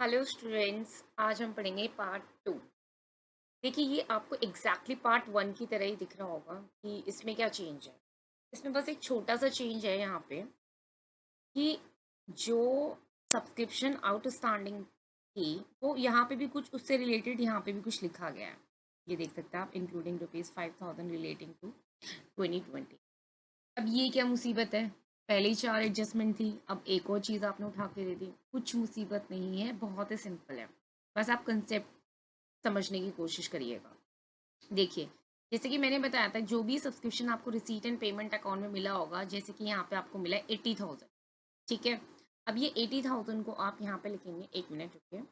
Hello students, आज हम पढ़ेंगे पार्ट 2। देखिए, ये आपको एग्जैक्टली पार्ट 1 की तरह ही दिख रहा होगा कि इसमें क्या चेंज है। इसमें बस एक छोटा सा चेंज है यहाँ पे कि जो सब्सक्रिप्शन आउटस्टैंडिंग थी वो यहाँ पे भी कुछ उससे रिलेटेड यहाँ पे भी कुछ लिखा गया है। ये देख सकते हैं आप, इंक्लूडिंग ₹5,000 रिलेटिंग टू 2020। अब ये क्या मुसीबत है? पहले ही 4 एडजस्टमेंट थी, अब एक और चीज़ आपने उठा के दे दी। कुछ मुसीबत नहीं है, बहुत ही सिंपल है। बस आप कंसेप्ट समझने की कोशिश करिएगा। देखिए, जैसे कि मैंने बताया था, जो भी सब्सक्रिप्शन आपको रिसीट एंड पेमेंट अकाउंट में मिला होगा, जैसे कि यहाँ पे आपको मिला है 80,000। ठीक है, अब ये 80,000 को आप यहाँ पे लिखेंगे। एक मिनट रुकिए।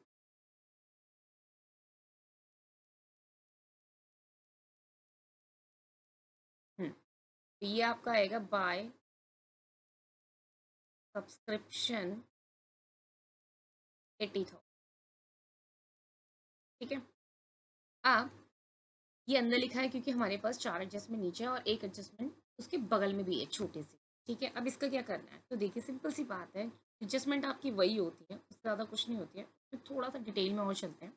तो ये आपका आएगा बाय सब्सक्रिप्शन 80,000। ठीक है, अब ये अंदर लिखा है क्योंकि हमारे पास 4 एडजस्टमेंट नीचे है और एक एडजस्टमेंट उसके बगल में भी है, छोटे से। ठीक है, अब इसका क्या करना है? तो देखिए, सिंपल सी बात है। एडजस्टमेंट आपकी वही होती है, उससे ज़्यादा कुछ नहीं होती है। तो थोड़ा सा डिटेल में और चलते हैं।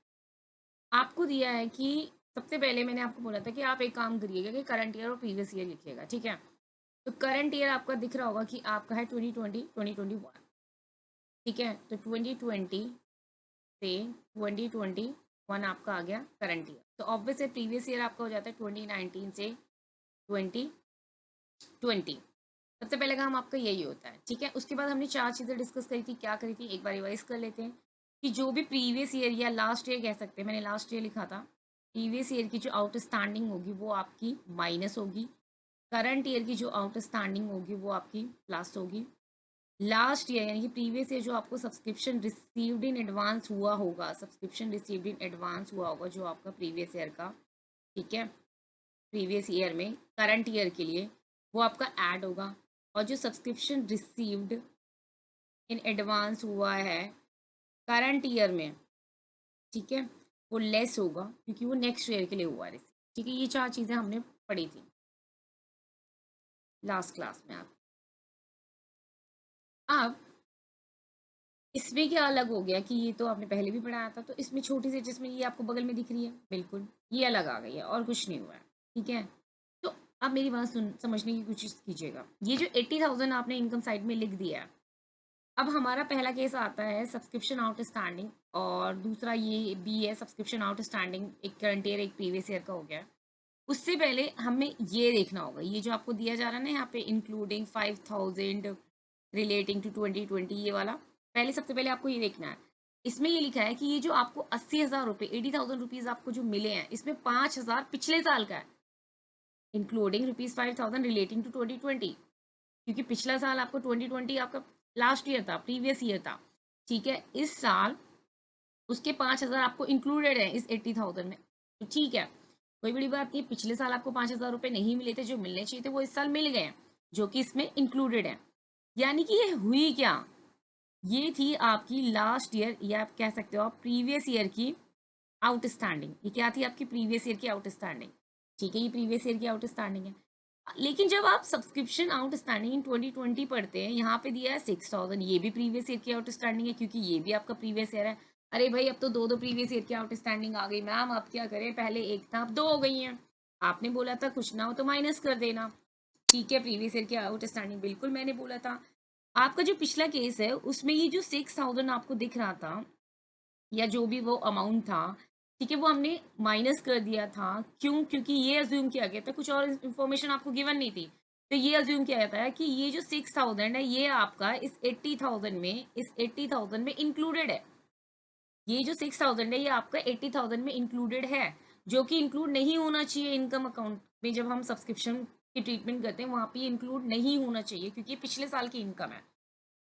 आपको दिया है कि सबसे पहले मैंने आपको बोला था कि आप एक काम करिएगा कि करंट ईयर और प्रीवियस ईयर लिखिएगा। ठीक है, तो करंट ईयर आपका दिख रहा होगा कि आपका है 2020-2021। ठीक है, तो 2020 से 2021 आपका आ गया करंट ईयर। तो ऑब्वियस है प्रीवियस ईयर आपका हो जाता है 2019 से 2020। सबसे पहले काम आपका यही होता है। ठीक है, उसके बाद हमने 4 चीज़ें डिस्कस करी थी। क्या करी थी, एक बार रिवाइज कर लेते हैं कि जो भी प्रीवियस ईयर या लास्ट ईयर कह सकते हैं, मैंने लास्ट ईयर लिखा था। प्रीवियस ईयर की जो आउटस्टैंडिंग होगी वो आपकी माइनस होगी। करंट ईयर की जो आउटस्टैंडिंग होगी वो आपकी प्लस होगी। लास्ट ईयर यानी कि प्रीवियस ईयर जो आपको सब्सक्रिप्शन रिसीव्ड इन एडवांस हुआ होगा, सब्सक्रिप्शन रिसीव्ड इन एडवांस हुआ होगा जो आपका प्रीवियस ईयर का। ठीक है, प्रीवियस ईयर में करंट ईयर के लिए वो आपका ऐड होगा। और जो सब्सक्रिप्शन रिसीव्ड इन एडवांस हुआ है करंट ईयर में, ठीक है, वो लेस होगा क्योंकि वो नेक्स्ट ईयर के लिए हुआ है। ठीक है, ये 4 चीज़ें हमने पढ़ी थी लास्ट क्लास में। आप अब इसमें क्या अलग हो गया कि ये तो आपने पहले भी पढ़ाया था, तो इसमें छोटी सी जिसमें ये आपको बगल में दिख रही है, बिल्कुल ये अलग आ गई है और कुछ नहीं हुआ है। ठीक है, तो अब मेरी बात सुन समझने की कोशिश कीजिएगा। ये जो 80,000 आपने इनकम साइड में लिख दिया है, अब हमारा पहला केस आता है सब्सक्रिप्शन आउटस्टैंडिंग, और दूसरा ये भी है सब्सक्रिप्शन आउटस्टैंडिंग, एक करंट ईयर एक प्रीवियस ईयर का हो गया। उससे पहले हमें ये देखना होगा, ये जो आपको दिया जा रहा है ना यहाँ पे, इंक्लूडिंग 5,000 रिलेटिंग टू 2020, ये वाला पहले, सबसे पहले आपको ये देखना है। इसमें ये लिखा है कि ये जो आपको 80,000 रुपये, 80,000 रुपीज आपको जो मिले हैं, इसमें 5,000 पिछले साल का है, इंक्लूडिंग ₹5,000 रिलेटिंग टू 2020। क्योंकि पिछला साल आपको 2020 आपका लास्ट ईयर था, प्रीवियस ईयर था। ठीक है, इस साल उसके 5,000 आपको इंक्लूडेड है इस 80,000 में। तो ठीक है, कोई बड़ी बात नहीं। पिछले साल आपको 5,000 रुपये नहीं मिले थे, जो मिलने चाहिए थे वो इस साल मिल गए हैं, जो कि इसमें इंक्लूडेड है। यानी कि ये हुई क्या, ये थी आपकी लास्ट ईयर, या आप कह सकते हो आप प्रीवियस ईयर की आउटस्टैंडिंग। ये क्या थी आपकी प्रीवियस ईयर की आउटस्टैंडिंग। ठीक है, ये प्रीवियस ईयर की आउटस्टैंडिंग है। लेकिन जब आप सब्सक्रिप्शन आउटस्टैंडिंग इन 2020 पढ़ते हैं, यहाँ पे दिया है 6,000, ये भी प्रीवियस ईयर की आउटस्टैंडिंग है क्योंकि ये भी आपका प्रीवियस ईयर है। अरे भाई, अब तो दो दो प्रीवियस ईयर की आउटस्टैंडिंग आ गई मैम, अब क्या करें, पहले एक था अब दो हो गई हैं। आपने बोला था कुछ ना हो तो माइनस कर देना। ठीक है, प्रीवियस ईयर की आउटस्टैंडिंग बिल्कुल मैंने बोला था। आपका जो पिछला केस है उसमें ये जो 6,000 आपको दिख रहा था, या जो भी वो अमाउंट था, ठीक है, वो हमने माइनस कर दिया था। क्यों? क्योंकि ये अज्यूम किया गया था, कुछ और इन्फॉर्मेशन आपको गिवन नहीं थी। तो ये अज्यूम किया जाता है कि ये जो 6,000 है ये आपका इस 80,000 में इंक्लूडेड है। ये जो 6,000 है ये आपका 80,000 में इंक्लूडेड है, जो कि इंक्लूड नहीं होना चाहिए इनकम अकाउंट में। जब हम सब्सक्रिप्शन की ट्रीटमेंट करते हैं वहां पे इंक्लूड नहीं होना चाहिए, क्योंकि ये पिछले साल की इनकम है।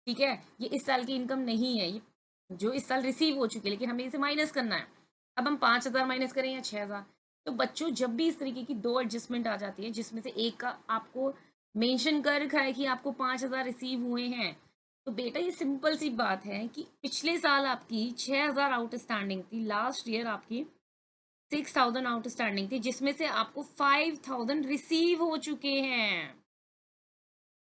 ठीक है, ये इस साल की इनकम नहीं है, ये जो इस साल रिसीव हो चुकी है, लेकिन हमें इसे माइनस करना है। अब हम 5,000 माइनस करें या 6,000। तो बच्चों, जब भी इस तरीके की दो एडजस्टमेंट आ जाती है जिसमें से एक का आपको मेंशन कर रखा है कि आपको 5,000 रिसीव हुए हैं, तो बेटा ये सिंपल सी बात है कि पिछले साल आपकी 6,000 आउटस्टैंडिंग थी, लास्ट ईयर आपकी 6,000 आउटस्टैंडिंग थी, जिसमें से आपको 5,000 रिसीव हो चुके हैं।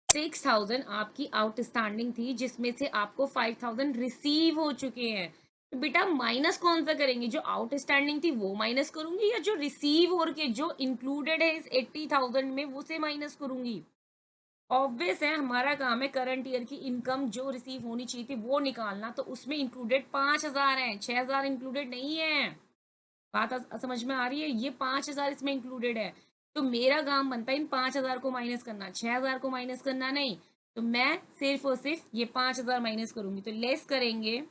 6,000 आपकी आउटस्टैंडिंग थी जिसमें से आपको 5,000 रिसीव हो चुके हैं। तो बेटा माइनस कौन सा करेंगे, जो आउटस्टैंडिंग थी वो माइनस करूंगी, या जो रिसीव और के जो इंक्लूडेड है इस 80,000 में वो से माइनस करूंगी। ऑब्वियस है, हमारा काम है करंट ईयर की इनकम जो रिसीव होनी चाहिए थी वो निकालना, तो उसमें इंक्लूडेड 5,000 है, 6,000 इंक्लूडेड नहीं है। बात समझ में आ रही है, ये 5,000 इसमें इंक्लूडेड है। तो मेरा काम बनता है इन 5,000 को माइनस करना, 6,000 को माइनस करना नहीं। तो मैं सिर्फ और सिर्फ ये 5,000 माइनस करूंगी, तो लेस करेंगे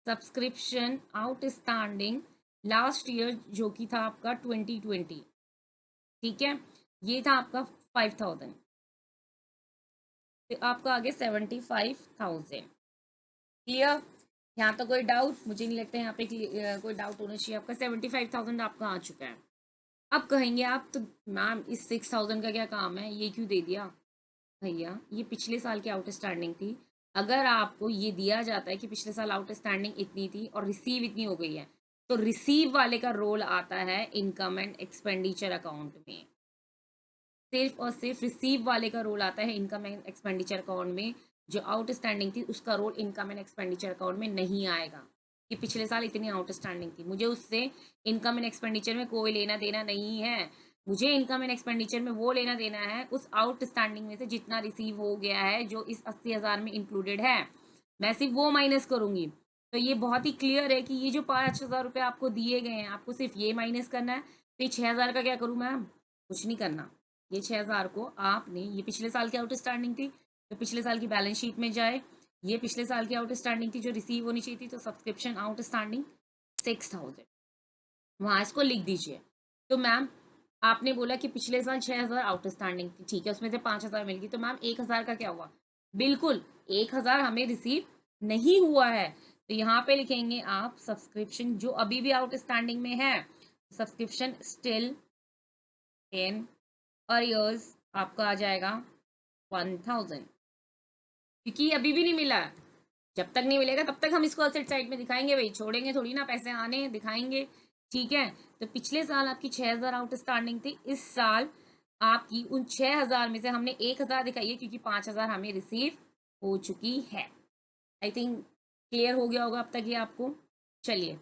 सब्सक्रिप्शन आउटस्टैंडिंग लास्ट ईयर जो कि था आपका 2020, ठीक है, ये था आपका 5,000, तो आपका आ गया 75,000। क्लियर? यहाँ तो कोई डाउट मुझे नहीं लगता, यहाँ पे कोई डाउट होना चाहिए। आपका 75,000 आपका आ चुका है। अब कहेंगे आप तो मैम इस 6,000 का क्या काम है, ये क्यों दे दिया? भैया ये पिछले साल की आउटस्टैंडिंग थी। अगर आपको ये दिया जाता है कि पिछले साल आउटस्टैंडिंग इतनी थी और रिसीव इतनी हो गई है, तो रिसीव वाले का रोल आता है इनकम एंड एक्सपेंडिचर अकाउंट में। सिर्फ और सिर्फ रिसीव वाले का रोल आता है इनकम एंड एक्सपेंडिचर अकाउंट में। जो आउटस्टैंडिंग थी उसका role income and expenditure account में नहीं आएगा कि पिछले साल इतनी आउटस्टैंडिंग थी, मुझे उससे इनकम एंड एक्सपेंडिचर में कोई लेना देना नहीं है। मुझे इनकम एंड एक्सपेंडिचर में वो लेना देना है उस आउटस्टैंडिंग में से जितना रिसीव हो गया है, जो इस 80,000 में इंक्लूडेड है, मैं सिर्फ वो माइनस करूंगी। तो ये बहुत ही क्लियर है कि ये जो 5,000 रुपये आपको दिए गए हैं, आपको सिर्फ ये माइनस करना है। तो ये 6,000 का क्या करूँ मैम? कुछ नहीं करना। ये 6,000 को आपने, ये पिछले साल की आउटस्टैंडिंग थी तो पिछले साल की बैलेंस शीट में जाए, ये पिछले साल की आउटस्टैंडिंग थी जो रिसीव होनी चाहिए थी, तो सब्सक्रिप्शन आउटस्टैंडिंग 6,000, वहां इसको लिख दीजिए। तो मैम आपने बोला कि पिछले साल 6,000 आउटस्टैंडिंग थी, ठीक है, उसमें से 5,000 मिल गई, तो मैम 1,000 का क्या हुआ? बिल्कुल 1,000 हमें रिसीव नहीं हुआ है। तो यहाँ पे लिखेंगे आप सब्सक्रिप्शन जो अभी भी आउटस्टैंडिंग में है, सब्सक्रिप्शन स्टिल इन अरियर्स आपका आ जाएगा 1,000, क्योंकि अभी भी नहीं मिला है। जब तक नहीं मिलेगा तब तक हम इसको असेट साइड में दिखाएंगे भाई, छोड़ेंगे थोड़ी ना, पैसे आने दिखाएंगे। ठीक है, तो पिछले साल आपकी 6,000 आउटस्टैंडिंग थी, इस साल आपकी उन 6,000 में से हमने 1,000 दिखाई है क्योंकि 5,000 हमें रिसीव हो चुकी है। आई थिंक क्लियर हो गया होगा अब तक ये आपको। चलिए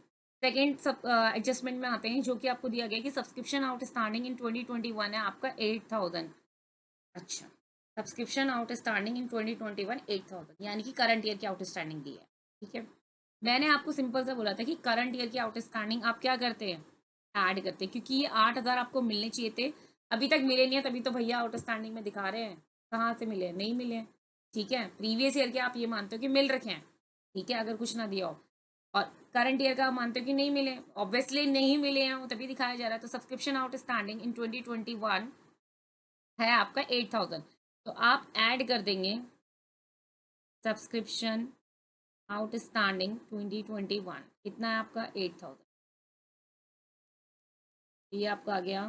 सेकेंड सब एडजस्टमेंट में आते हैं, जो कि आपको दिया गया कि सब्सक्रिप्शन आउटस्टैंडिंग इन 2021 है आपका 8,000। अच्छा, सब्सक्रिप्शन आउटस्टैंडिंग इन 2021 8,000, यानी कि करंट ईयर की आउटस्टैंडिंग दी है। ठीक है, मैंने आपको सिंपल सा बोला था कि करंट ईयर की आउटस्टैंडिंग आप क्या करते हैं, ऐड करते हैं, क्योंकि ये 8,000 आपको मिलने चाहिए थे, अभी तक मिले नहीं है, तभी तो भैया आउटस्टैंडिंग में दिखा रहे हैं। कहाँ से मिले? नहीं मिले। ठीक है, प्रीवियस ईयर के आप ये मानते हो कि मिल रखे हैं, ठीक है, अगर कुछ ना दिया हो, और करंट ईयर का आप मानते हो कि नहीं मिले, ऑब्वियसली नहीं मिले हैं, तभी दिखाया जा रहा है। तो सब्सक्रिप्शन आउटस्टैंडिंग इन 2021 है आपका 8,000, तो आप ऐड कर देंगे सब्सक्रिप्शन आउटस्टैंडिंग 2021, कितना है आपका 8,000, ये आपका आ गया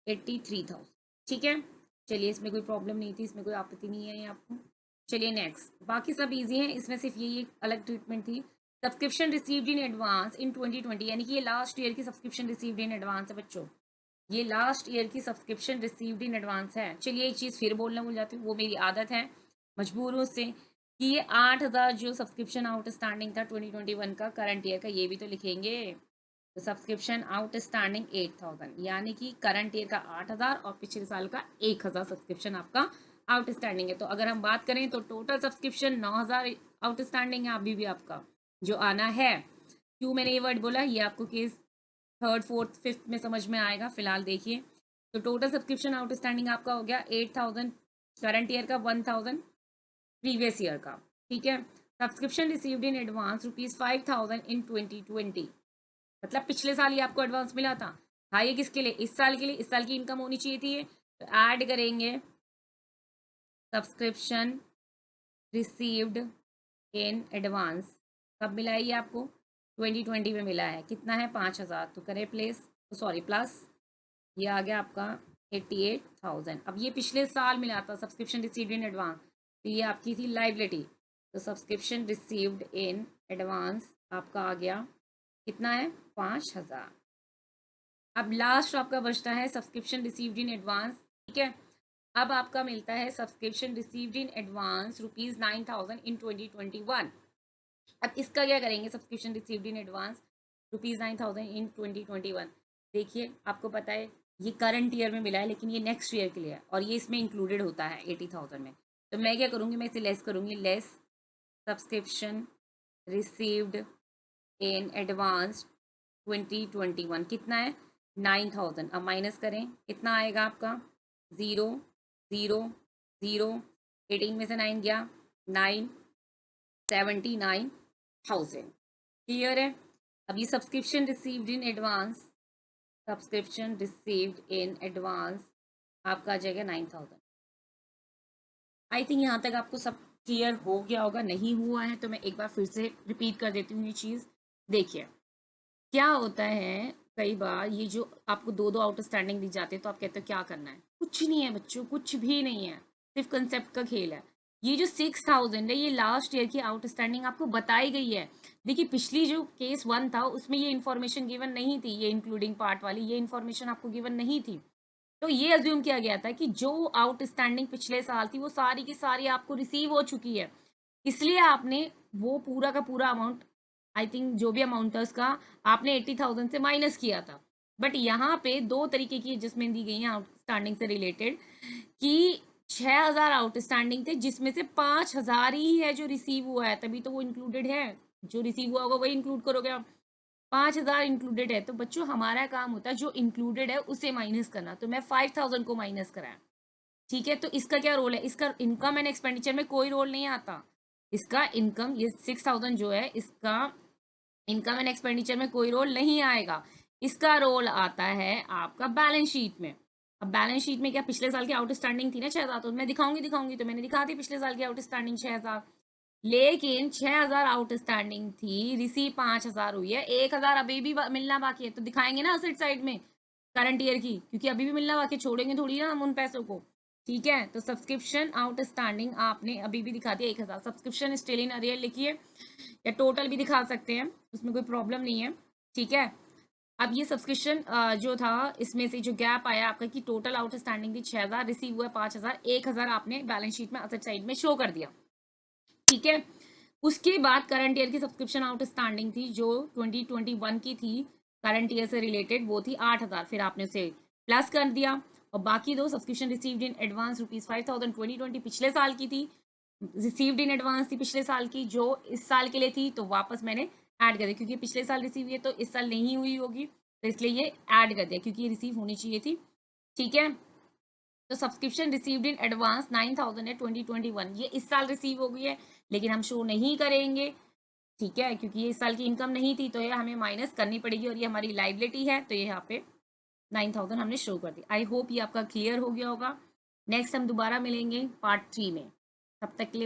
83,000। ठीक है, चलिए इसमें कोई प्रॉब्लम नहीं थी, इसमें कोई आपत्ति नहीं है ये आपको। चलिए नेक्स्ट, बाकी सब इजी है, इसमें सिर्फ यही एक अलग ट्रीटमेंट थी। Subscription received in advance in 2020, यानी कि ये लास्ट ईयर की सब्सक्रिप्शन रिसीव्ड इन एडवांस है बच्चों, ये लास्ट ईयर की सब्सक्रिप्शन रिसीव्ड इन एडवांस है। चलिए एक चीज़ फिर बोलना भूल जाती हूँ, वो मेरी आदत है, मजबूर हूँ उससे, कि ये 8,000 जो सब्सक्रिप्शन आउटस्टैंडिंग था 2021 का करंट ईयर का, ये भी तो लिखेंगे। तो सब्सक्रिप्शन आउटस्टैंडिंग 8,000, यानी कि करंट ईयर का 8,000 और पिछले साल का 1,000 सब्सक्रिप्शन आपका आउटस्टैंडिंग है। तो अगर हम बात करें तो टोटल सब्सक्रिप्शन 9,000 आउटस्टैंडिंग है अभी भी आपका जो आना है। क्यों मैंने ये वर्ड बोला, ये आपको केस थर्ड फोर्थ फिफ्थ में समझ में आएगा, फिलहाल देखिए। तो टोटल सब्सक्रिप्शन आउटस्टैंडिंग आपका हो गया 8,000 करंट ईयर का, 1,000 प्रीवियस ईयर का। ठीक है, सब्सक्रिप्शन रिसीव्ड इन एडवांस ₹5,000 इन 2020, मतलब पिछले साल ही आपको एडवांस मिला था। हाँ, ये किसके लिए? इस साल के लिए, इस साल की इनकम होनी चाहिए थी ये, तो ऐड करेंगे सब्सक्रिप्शन रिसीव्ड इन एडवांस। कब मिला है ये आपको? 2020 में मिला है, कितना है? 5,000, तो करें प्लेस, सॉरी प्लस, ये आ गया आपका 88,000। अब ये पिछले साल मिला था सब्सक्रिप्शन रिसीव्ड इन एडवांस, तो ये आपकी थी लाइबिलिटी, तो सब्सक्रिप्शन रिसीव्ड इन एडवांस आपका आ गया, कितना है? 5,000। अब लास्ट आपका बचता है सब्सक्रिप्शन रिसीव्ड इन एडवांस। ठीक है, अब आपका मिलता है सब्सक्रिप्शन रिसीव्ड इन एडवांस ₹9,000 इन 2021। अब इसका क्या करेंगे, सब्सक्रिप्शन रिसीव्ड इन एडवांस ₹9,000 इन 2021। देखिए आपको पता है ये करंट ईयर में मिला है, लेकिन ये नेक्स्ट ईयर के लिए है और ये इसमें इंक्लूडेड होता है 80,000 में। तो मैं क्या करूँगी, मैं इसे लेस करूँगी, less subscription received in advance 2021 कितना है 9,000। अब माइनस करें कितना आएगा आपका, 0 0 0, 18 में से 9 गया, 979,000। क्लियर है। अब ये subscription received in advance, subscription received in advance आपका आ जाएगा 9,000। आई थिंक यहाँ तक आपको सब क्लियर हो गया होगा, नहीं हुआ है तो मैं एक बार फिर से रिपीट कर देती हूँ ये चीज़। देखिए क्या होता है, कई बार ये जो आपको दो दो आउटस्टैंडिंग दी जाती है तो आप कहते हो क्या करना है, कुछ नहीं है बच्चों, कुछ भी नहीं है, सिर्फ कंसेप्ट का खेल है। ये जो 6,000 है ये लास्ट ईयर की आउटस्टैंडिंग आपको बताई गई है। देखिए पिछली जो केस 1 था उसमें ये इन्फॉर्मेशन गिवन नहीं थी, ये इंक्लूडिंग पार्ट वाली ये इन्फॉर्मेशन आपको गिवन नहीं थी। तो ये अज्यूम किया गया था कि जो आउटस्टैंडिंग पिछले साल थी वो सारी की सारी आपको रिसीव हो चुकी है, इसलिए आपने वो पूरा का पूरा अमाउंट, आई थिंक जो भी अमाउंट था उसका आपने 80,000 से माइनस किया था। बट यहाँ पे दो तरीके की एडजस्टमेंट दी गई है आउटस्टैंडिंग से रिलेटेड, कि 6,000 आउटस्टैंडिंग थे जिसमें से 5,000 ही है जो रिसीव हुआ है, तभी तो वो इंक्लूडेड है, जो रिसीव हुआ होगा वही इंक्लूड करोगे आप। 5,000 इंक्लूडेड है तो बच्चों हमारा काम होता है जो इंक्लूडेड है उसे माइनस करना, तो मैं 5,000 को माइनस कराया। ठीक है, तो इसका क्या रोल है, इसका इनकम एंड एक्सपेंडिचर में कोई रोल नहीं आता। इसका इनकम ये 6,000 जो है इसका इनकम एंड एक्सपेंडिचर में कोई रोल नहीं आएगा, इसका रोल आता है आपका बैलेंस शीट में। अब बैलेंस शीट में क्या पिछले साल की आउटस्टैंडिंग थी ना 6,000, तो मैं दिखाऊंगी तो मैंने दिखा दी पिछले साल की आउटस्टैंडिंग 6,000, लेकिन 6,000 आउटस्टैंडिंग थी, रिसीव 5,000 हुई है, 1,000 अभी भी मिलना बाकी है, तो दिखाएंगे ना असेट साइड में करंट ईयर की, क्योंकि अभी भी मिलना बाकी, छोड़ेंगे थोड़ी ना हम उन पैसों को। ठीक है, तो सब्सक्रिप्शन आउटस्टैंडिंग आपने अभी भी दिखा दिया 1,000, सब्सक्रिप्शन स्टिल इन अरियर लिखिए या टोटल भी दिखा सकते हैं, उसमें कोई प्रॉब्लम नहीं है। ठीक है, अब ये सब्सक्रिप्शन जो था इसमें से जो गैप आया आपका कि टोटल आउटस्टैंडिंग थी 6,000, रिसीव हुआ 5,000, 1,000 आपने बैलेंस शीट में असेट साइड में शो कर दिया। ठीक है, उसके बाद करंट ईयर की सब्सक्रिप्शन आउटस्टैंडिंग थी जो 2021 की थी, करंट ईयर से रिलेटेड, वो थी 8,000, फिर आपने उसे प्लस कर दिया, और बाकी दो सब्सक्रिप्शन रिसीव्ड इन एडवांस ₹5,000 2020 पिछले साल की थी, रिसीव्ड इन एडवांस थी पिछले साल की जो इस साल के लिए थी, तो वापस मैंने ऐड कर दिया, क्योंकि पिछले साल रिसीव हुई है तो इस साल नहीं हुई होगी, तो इसलिए ये ऐड कर दिया क्योंकि ये रिसीव होनी चाहिए थी। ठीक है, तो सब्सक्रिप्शन रिसीव्ड इन एडवांस 9,000 है 2021, ये इस साल रिसीव हो गई है, लेकिन हम शो नहीं करेंगे। ठीक है, क्योंकि ये इस साल की इनकम नहीं थी तो ये हमें माइनस करनी पड़ेगी, और ये हमारी लाइबिलिटी है, तो ये यहाँ पे 9,000 हमने शो कर दी। आई होप ये आपका क्लियर हो गया होगा। नेक्स्ट हम दोबारा मिलेंगे पार्ट 3 में, तब तक के लिए